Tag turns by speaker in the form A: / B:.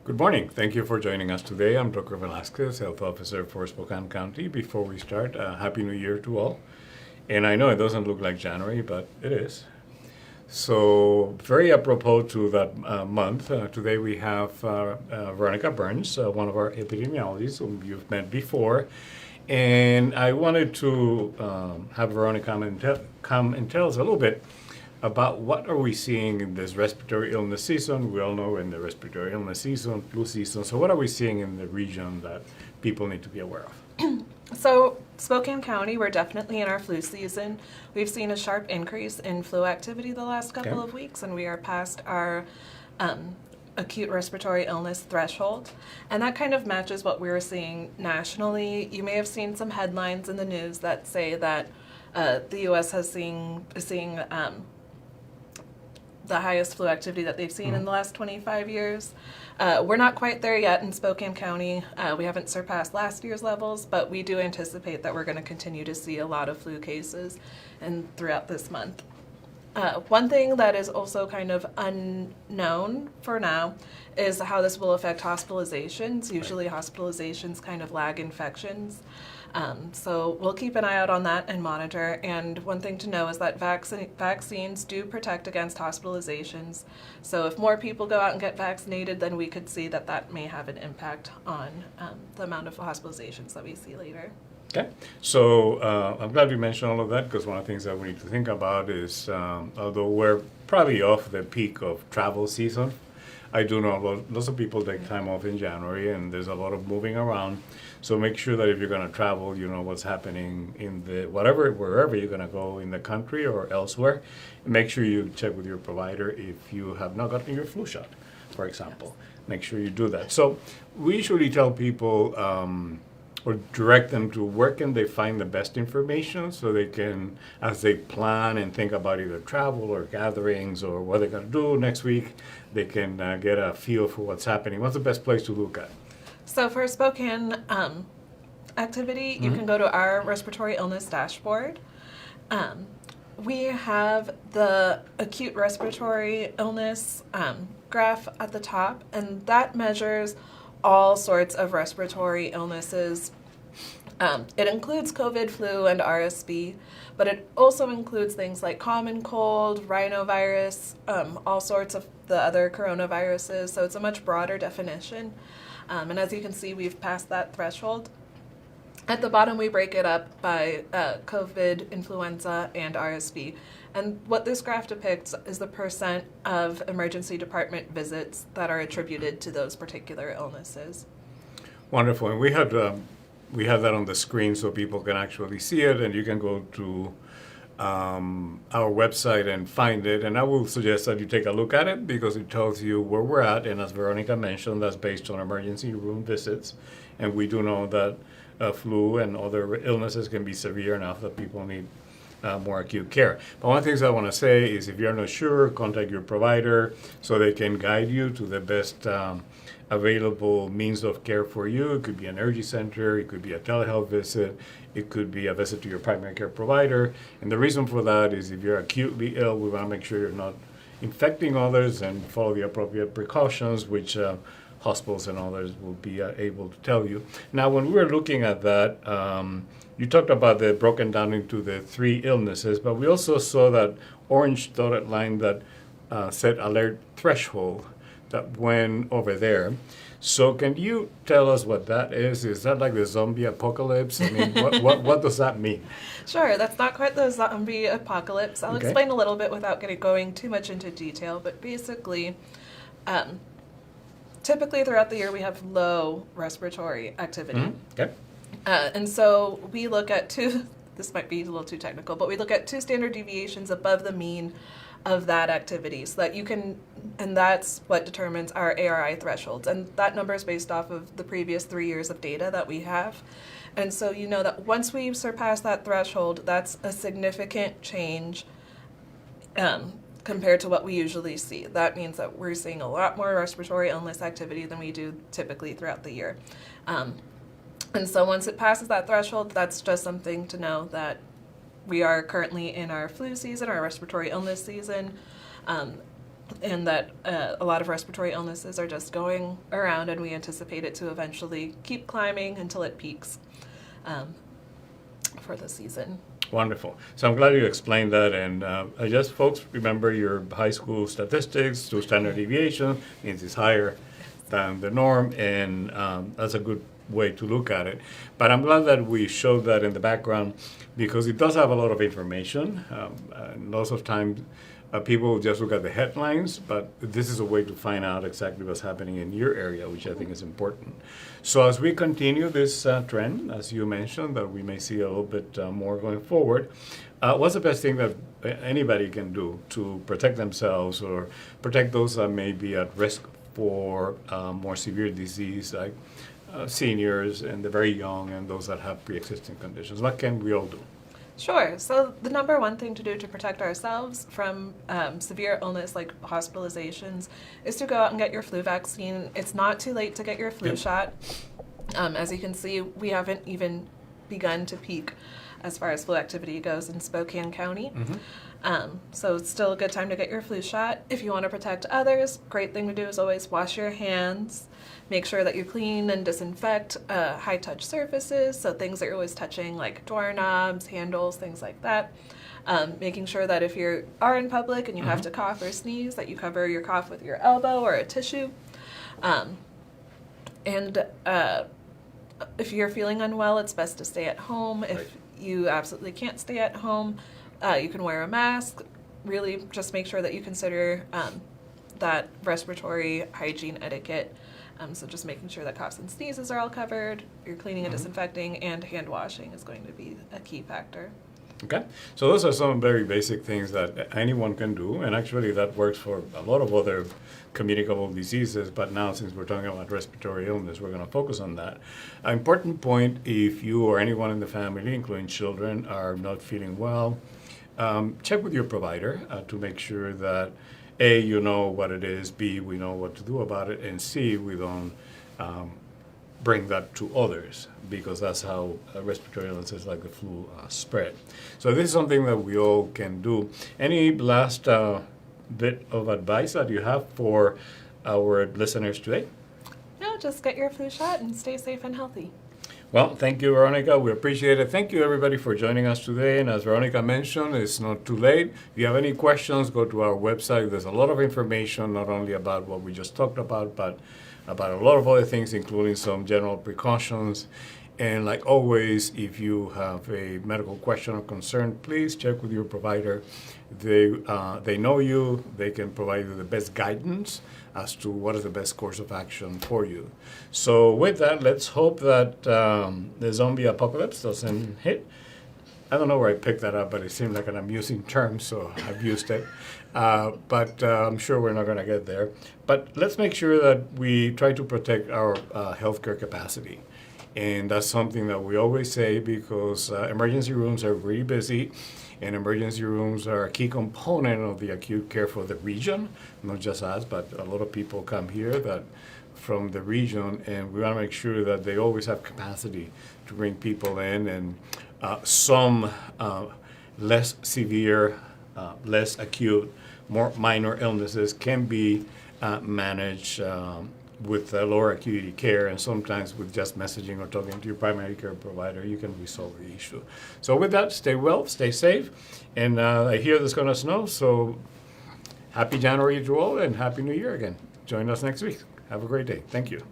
A: Good morning. Thank you for joining us today. I'm Dr. Velasquez, Health Officer for Spokane County. Before we start, Happy New Year to all. And I know it doesn't look like January, but it is. So, very apropos to that month, today we have Veronica Burns, one of our epidemiologists whom you've met before. And I wanted to have Veronica come and tell us a little bit about what are we seeing in this respiratory illness season. We all know in the respiratory illness season, flu season. So what are we seeing in the region that people need to be aware of?
B: So Spokane County, we're definitely in our flu season. We've seen a sharp increase in flu activity the last couple of weeks, and we are past our acute respiratory illness threshold. And that kind of matches what we were seeing nationally. You may have seen some headlines in the news that say that the U.S. is seeing the highest flu activity that they've seen in the last 25 years. We're not quite there yet in Spokane County. We haven't surpassed last year's levels, but we do anticipate that we're going to continue to see a lot of flu cases throughout this month. One thing that is also kind of unknown for now is how this will affect hospitalizations. Usually hospitalizations kind of lag infections. So we'll keep an eye out on that and monitor. And one thing to know is that vaccines do protect against hospitalizations. So if more people go out and get vaccinated, then we could see that that may have an impact on the amount of hospitalizations that we see later.
A: Okay, so I'm glad you mentioned all of that, because one of the things that we need to think about is, although we're probably off the peak of travel season, I do know lots of people take time off in January, and there's a lot of moving around. So make sure that if you're going to travel, you know what's happening in wherever you're going to go in the country or elsewhere. Make sure you check with your provider if you have not gotten your flu shot, for example. Yes. Make sure you do that. So we usually tell people or direct them to where can they find the best information so they can, as they plan and think about either travel or gatherings or what they're going to do next week, they can get a feel for what's happening. What's the best place to look at?
B: So for Spokane activity, you can go to our respiratory illness dashboard. We have the acute respiratory illness graph at the top, and that measures all sorts of respiratory illnesses. It includes COVID, flu, and RSV, but it also includes things like common cold, rhinovirus, all sorts of the other coronaviruses, so it's a much broader definition. And as you can see, we've passed that threshold. At the bottom, we break it up by COVID, influenza, and RSV. And what this graph depicts is the percent of emergency department visits that are attributed to those particular illnesses.
A: Wonderful. And we have that on the screen so people can actually see it, and you can go to our website and find it. And I will suggest that you take a look at it because it tells you where we're at. And as Veronica mentioned, that's based on emergency room visits. And we do know that flu and other illnesses can be severe enough that people need more acute care. But one of the things I want to say is if you're not sure, contact your provider so they can guide you to the best available means of care for you. It could be an energy center, it could be a telehealth visit, it could be a visit to your primary care provider. And the reason for that is if you're acutely ill, we want to make sure you're not infecting others and follow the appropriate precautions, which hospitals and others will be able to tell you. Now, when we were looking at that, you talked about the broken down into the 3 illnesses, but we also saw that orange dotted line that said alert threshold that went over there. So can you tell us what that is? Is that like the zombie apocalypse? I mean, what does that mean?
B: Sure, that's not quite the zombie apocalypse. I'll explain a little bit without going too much into detail, but basically, typically throughout the year we have low respiratory activity.
A: Okay.
B: And so we look at this might be a little too technical, but we look at 2 standard deviations above the mean of that activity so that and that's what determines our ARI thresholds. And that number is based off of the previous 3 years of data that we have. And so you know that once we surpass that threshold, that's a significant change compared to what we usually see. That means that we're seeing a lot more respiratory illness activity than we do typically throughout the year. And so once it passes that threshold, that's just something to know that we are currently in our flu season, our respiratory illness season. and that a lot of respiratory illnesses are just going around, and we anticipate it to eventually keep climbing until it peaks for the season.
A: Wonderful. So I'm glad you explained that. And I guess folks remember your high school statistics. 2 standard deviation means it's higher than the norm, and that's a good way to look at it. But I'm glad that we showed that in the background because it does have a lot of information. And lots of times people just look at the headlines, but this is a way to find out exactly what's happening in your area, which I think is important. So as we continue this trend, as you mentioned, that we may see a little bit more going forward, what's the best thing that anybody can do to protect themselves or protect those that may be at risk for more severe disease, like seniors and the very young and those that have pre-existing conditions? What can we all do?
B: Sure. So the number one thing to do to protect ourselves from severe illness like hospitalizations is to go out and get your flu vaccine. It's not too late to get your flu shot. As you can see, we haven't even begun to peak as far as flu activity goes in Spokane County. So it's still a good time to get your flu shot. If you want to protect others, great thing to do is always wash your hands. Make sure that you clean and disinfect high-touch surfaces, so things that you're always touching like doorknobs, handles, things like that. Making sure that if you are in public and you have to cough or sneeze, that you cover your cough with your elbow or a tissue. And if you're feeling unwell, it's best to stay at home. If you absolutely can't stay at home, you can wear a mask. Really just make sure that you consider that respiratory hygiene etiquette. So just making sure that coughs and sneezes are all covered, you're cleaning and disinfecting, and hand washing is going to be a key factor.
A: Okay, so those are some very basic things that anyone can do, and actually that works for a lot of other communicable diseases, but now since we're talking about respiratory illness, we're going to focus on that. An important point, if you or anyone in the family, including children, are not feeling well, check with your provider to make sure that A, you know what it is, B, we know what to do about it, and C, we don't bring that to others, because that's how respiratory illnesses like the flu spread. So this is something that we all can do. Any last bit of advice that you have for our listeners today?
B: No, just get your flu shot and stay safe and healthy.
A: Well, thank you, Veronica. We appreciate it. Thank you, everybody, for joining us today. And as Veronica mentioned, it's not too late. If you have any questions, go to our website. There's a lot of information, not only about what we just talked about, but about a lot of other things, including some general precautions. And like always, if you have a medical question or concern, please check with your provider. They know you. They can provide you the best guidance as to what is the best course of action for you. So with that, let's hope that the zombie apocalypse doesn't hit. I don't know where I picked that up, but it seemed like an amusing term, so I've used it. But I'm sure we're not going to get there. But let's make sure that we try to protect our healthcare capacity. And that's something that we always say, because emergency rooms are really busy, and emergency rooms are a key component of the acute care for the region, not just us, but a lot of people come here that from the region, and we want to make sure that they always have capacity to bring people in, and some less severe, less acute, more minor illnesses can be managed with lower acuity care, and sometimes with just messaging or talking to your primary care provider, you can resolve the issue. So with that, stay well, stay safe, and I hear there's going to snow, so happy January to all, and Happy New Year again. Join us next week. Have a great day. Thank you.